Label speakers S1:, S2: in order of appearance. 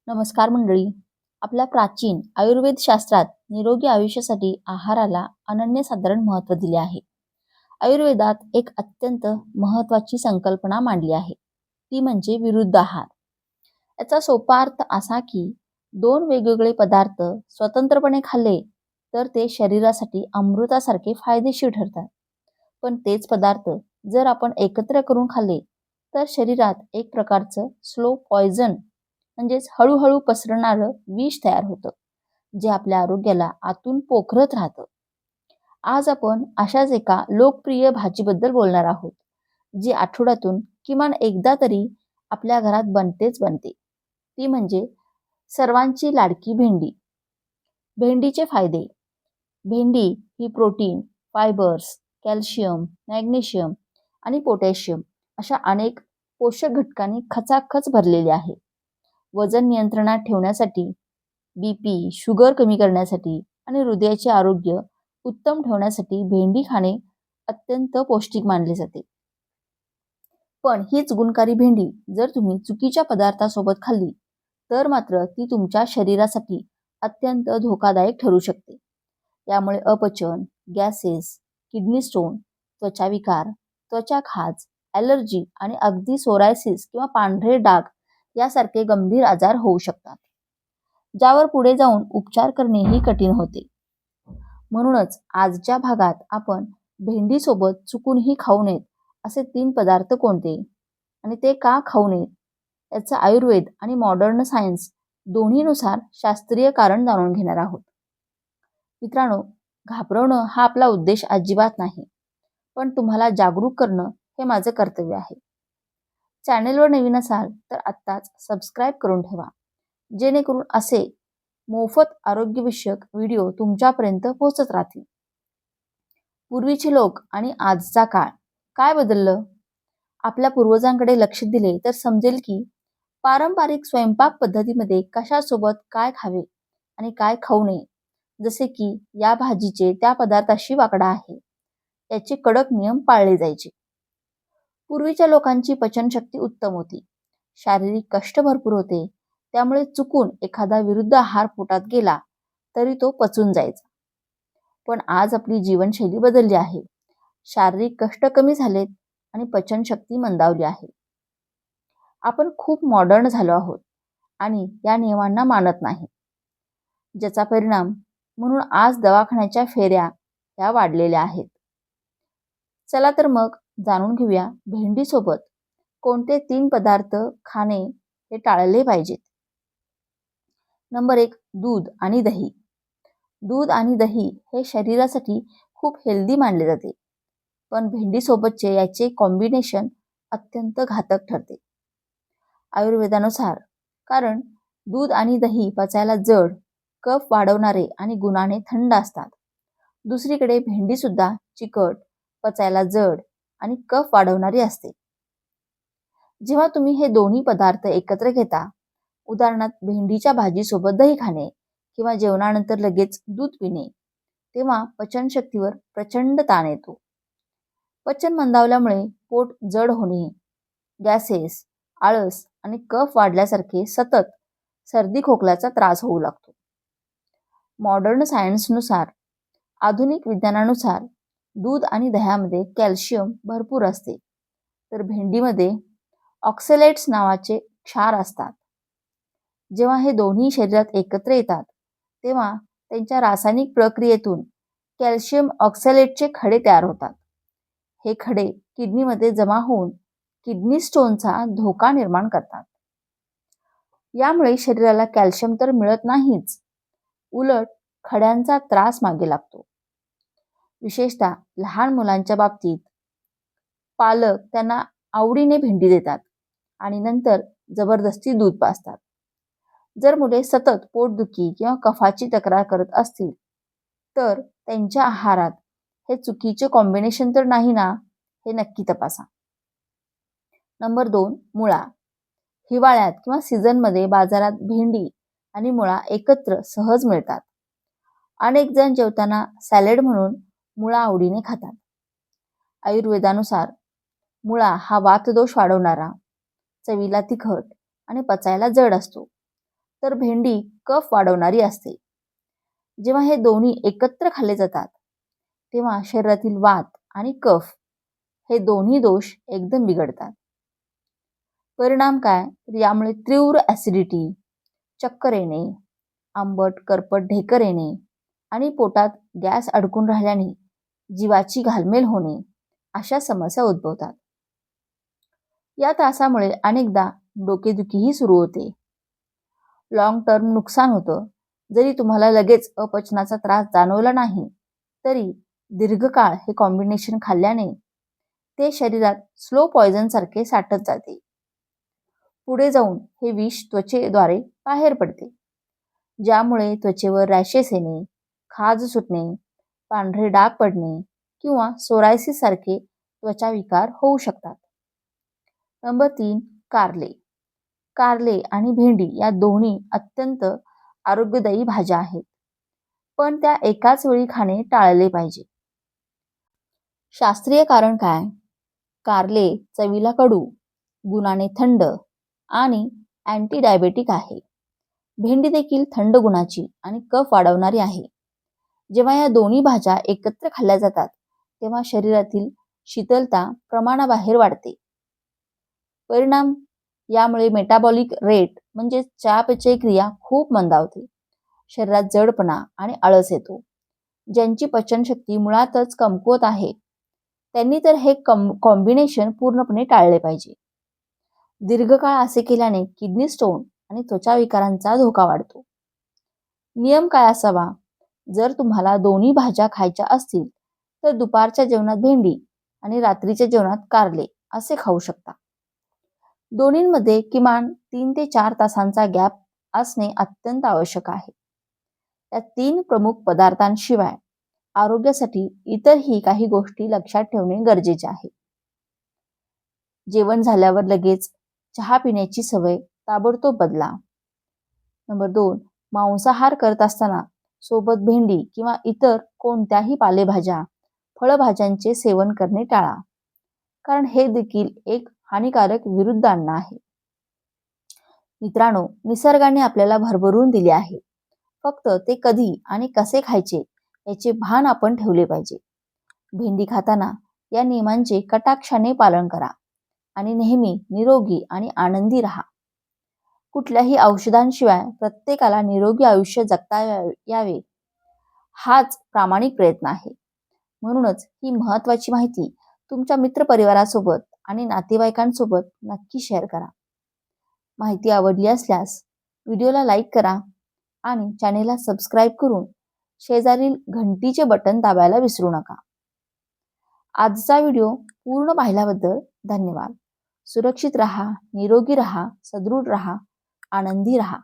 S1: नमस्कार मंडळी. आपल्या प्राचीन आयुर्वेद शास्त्रात निरोगी आयुष्यासाठी आहाराला अनन्यसाधारण महत्त्व दिले आहे. आयुर्वेदात एक अत्यंत महत्त्वाची संकल्पना मांडली आहे, ती म्हणजे विरुद्ध आहार. याचा सोपा अर्थ असा की दोन वेगवेगळे पदार्थ स्वतंत्रपणे खाल्ले तर ते शरीरासाठी अमृतासारखे फायदेशीर ठरतात. पण तेच पदार्थ जर आपण एकत्र करून खाल्ले तर शरीरात एक प्रकारचं स्लो पॉयझन म्हणजेच हळूहळू पसरणारं विष तयार होतं, जे आपल्या आरोग्याला आतून पोखरत राहतं. आज आपण अशाच एका लोकप्रिय भाजीबद्दल बोलणार आहोत, जी आठवड्यातून किमान एकदा तरी आपल्या घरात बनतेच बनते. ती म्हणजे सर्वांची लाडकी भेंडी. भेंडीचे फायदे. भेंडी ही प्रोटीन, फायबर्स, कॅल्शियम, मॅग्नेशियम आणि पोटॅशियम अशा अनेक पोषक घटकांनी खचाखच भरलेली आहे. वजन नियंत्रणात ठेवण्यासाठी, बीपी, शुगर कमी करण्यासाठी आणि हृदयाचे आरोग्य उत्तम ठेवण्यासाठी भेंडी खाणे अत्यंत पौष्टिक मानले जाते. पण हीच गुणकारी भेंडी जर तुम्ही चुकीच्या पदार्थासोबत खाल्ली तर मात्र ती तुमच्या शरीरासाठी अत्यंत धोकादायक ठरू शकते. यामुळे अपचन, गॅसेस, किडनी स्टोन, त्वचा विकार, त्वचा खाज, ॲलर्जी आणि अगदी सोरायसिस किंवा पांढरे डाग यासारखे गंभीर आजार होऊ शकतात, ज्यावर पुढे जाऊन उपचार करणेही कठीण होते. म्हणूनच आजच्या भागात आपण भेंडीसोबत चुकूनही खाऊ नयेत असे 3 पदार्थ कोणते आणि ते का खाऊ नयेत याचं आयुर्वेद आणि मॉडर्न सायन्स दोन्हीनुसार शास्त्रीय कारण जाणून घेणार आहोत. मित्रांनो, घाबरवणं हा आपला उद्देश अजिबात नाही, पण तुम्हाला जागरूक करणं हे माझं कर्तव्य आहे. चॅनेलवर नवीन असाल तर आत्ताच सबस्क्राईब करून ठेवा, जेणेकरून असे मोफत आरोग्यविषयक व्हिडिओ तुमच्यापर्यंत पोहोचत राहतील. पूर्वीचे लोक आणि आजचा काळ काय बदललं? आपल्या पूर्वजांकडे लक्ष दिले तर समजेल की पारंपरिक स्वयंपाक पद्धतीमध्ये कशासोबत काय खावे आणि काय खाऊ नये, जसे की या भाजीचे त्या पदार्थाशी वाकडा आहे, याचे कडक नियम पाळले जायचे. पूर्वीच्या लोकांची पचनशक्ती उत्तम होती, शारीरिक कष्ट भरपूर होते, त्यामुळे चुकून एखादा विरुद्ध आहार पोटात गेला तरी तो पचून जायचा. पण आज आपली जीवनशैली बदलली आहे. शारीरिक कष्ट कमी झालेत आणि पचनशक्ती मंदावली आहे. आपण खूप मॉडर्न झालो आहोत आणि या नियमांना मानत नाही, ज्याचा परिणाम म्हणून आज दवाखान्याच्या फेऱ्या या वाढलेल्या आहेत. चला तर मग जाणून घेऊया भेंडीसोबत कोणते 3 पदार्थ खाणे हे टाळले पाहिजेत. नंबर 1, दूध आणि दही. दूध आणि दही हे शरीरासाठी खूप हेल्दी मानले जाते, पण भेंडीसोबतचे याचे कॉम्बिनेशन अत्यंत घातक ठरते आयुर्वेदानुसार. कारण दूध आणि दही पचायला जड, कफ वाढवणारे आणि गुणाने थंड असतात. दुसरीकडे भेंडी सुद्धा चिकट, पचायला जड आणि कफ वाढवणारी असते. जेव्हा तुम्ही हे दोन्ही पदार्थ एकत्र घेता, उदाहरणार्थ भेंडीच्या भाजीसोबत दही खाणे किंवा जेवणानंतर लगेच दूध पिणे, तेव्हा पचनशक्तीवर प्रचंड ताण येतो. पचन मंदावल्यामुळे पोट जड होणे, गॅसेस, आळस आणि कफ वाढल्यासारखे सतत सर्दी खोकल्याचा त्रास होऊ लागतो. मॉडर्न सायन्सनुसार, आधुनिक विज्ञानानुसार दूध आणि दह्यामध्ये कॅल्शियम भरपूर असते, तर भेंडीमध्ये ऑक्सलेट्स नावाचे क्षार असतात. जेव्हा हे दोन्ही शरीरात एकत्र येतात तेव्हा त्यांच्या रासायनिक प्रक्रियेतून कॅल्शियम ऑक्सलेटचे खडे तयार होतात. हे खडे किडनीमध्ये जमा होऊन किडनी स्टोनचा धोका निर्माण करतात. यामुळे शरीराला कॅल्शियम तर मिळत नाहीच, उलट खड्यांचा त्रास मागे लागतो. विशेषतः लहान मुलांच्या बाबतीत पालक त्यांना आवडीने भेंडी देतात आणि नंतर जबरदस्ती दूध पाजतात. जर मुले सतत पोटदुखी किंवा कफाची तक्रार करत असतील तर त्यांच्या आहारात हे चुकीचे कॉम्बिनेशन तर नाही ना, हे नक्की तपासा. नंबर 2, मुळा. हिवाळ्यात किंवा सीझनमध्ये बाजारात भेंडी आणि मुळा एकत्र सहज मिळतात. अनेक जण जेवताना सॅलड म्हणून मुळा आवडीने खातात. आयुर्वेदानुसार मुळा हा वातदोष वाढवणारा, चवीला तिखट आणि पचायला जड असतो. तर भेंडी कफ वाढवणारी असते. जेव्हा हे दोन्ही एकत्र खाल्ले जातात तेव्हा शरीरातील वात आणि कफ हे दोन्ही दोष एकदम बिघडतात. परिणाम काय, तर यामुळे तीव्र ऍसिडिटी, चक्कर येणे, आंबट करपट ढेकर येणे आणि पोटात गॅस अडकून राहिल्याने जीवाची घालमेल होणे अशा समस्या उद्भवतात. या त्रासामुळे अनेकदा डोकेदुखीही सुरू होते. लॉंग टर्म नुकसान होतं. जरी तुम्हाला लगेच अपचनाचा त्रास जाणवला नाही तरी दीर्घकाळ हे कॉम्बिनेशन खाल्ल्याने ते शरीरात स्लो पॉयझन सारखे साठत जाते. पुढे जाऊन हे विष त्वचेद्वारे बाहेर पडते, ज्यामुळे त्वचेवर रॅशेस येणे, खाज सुटणे, पांढरे डाग पडणे किंवा सोरायसिस सारखे त्वचा विकार होऊ शकतात. नंबर 3, कारले. कारले आणि भेंडी या दोन्ही अत्यंत आरोग्यदायी भाज्या आहेत, पण त्या एकाच वेळी खाणे टाळले पाहिजे. शास्त्रीय कारण काय? कारले चवीला कडू, गुणाने थंड आणि अँटी डायबेटिक आहे. भेंडी देखील थंड गुणाची आणि कफ वाढवणारी आहे. जेव्हा या दोन्ही भाज्या एकत्र खाल्ल्या जातात तेव्हा शरीरातील शीतलता प्रमाणाबाहेर वाढते. परिणाम, यामुळे मेटाबॉलिक रेट म्हणजे चयापचय क्रिया खूप मंदावते. शरीरात जडपणा आणि आळस येतो. ज्यांची पचनशक्ती मुळातच कमकुवत आहे त्यांनी तर हे कॉम्बिनेशन पूर्णपणे टाळले पाहिजे. दीर्घकाळ असे केल्याने किडनी स्टोन आणि त्वचा विकारांचा धोका वाढतो. नियम काय असावा? जर तुम्हाला दोन्ही भाज्या खायच्या असतील तर दुपारच्या जेवणात भेंडी आणि रात्रीच्या जेवणात कारले असे खाऊ शकता. दोन्हींमध्ये किमान 3 ते 4 तासांचा गॅप असणे अत्यंत आवश्यक आहे. या 3 प्रमुख पदार्थांशिवाय आरोग्यासाठी इतरही काही गोष्टी लक्षात ठेवणे गरजेचे आहे. जेवण झाल्यावर लगेच चहा पिण्याची सवय ताबडतोब बदला. नंबर 2, मांसाहार करत असताना सोबत भेंडी किंवा इतर कोणत्याही पालेभाज्या, फळभाज्यांचे सेवन करणे टाळा, कारण हे देखील एक हानिकारक विरुद्ध अन्न आहे. मित्रांनो, निसर्गाने आपल्याला भरभरून दिले आहे. फक्त ते कधी आणि कसे खायचे याचे भान आपण ठेवले पाहिजे. भेंडी खाताना या नियमांचे कटाक्षाने पालन करा आणि नेहमी निरोगी आणि आनंदी राहा. कुठल्याही औषधांशिवाय प्रत्येकाला निरोगी आयुष्य जगता यावे हाच प्रामाणिक प्रयत्न आहे. म्हणूनच ही महत्त्वाची माहिती तुमच्या मित्रपरिवारासोबत आणि नातेवाईकांसोबत नक्की शेअर करा. माहिती आवडली असल्यास व्हिडिओला लाईक करा आणि चॅनेलला सबस्क्राईब करून शेजारील घंटीचे बटन दाबायला विसरू नका. आजचा व्हिडिओ पूर्ण पाहिल्याबद्दल धन्यवाद. सुरक्षित राहा, निरोगी राहा, सदृढ राहा, आनंदी राहा.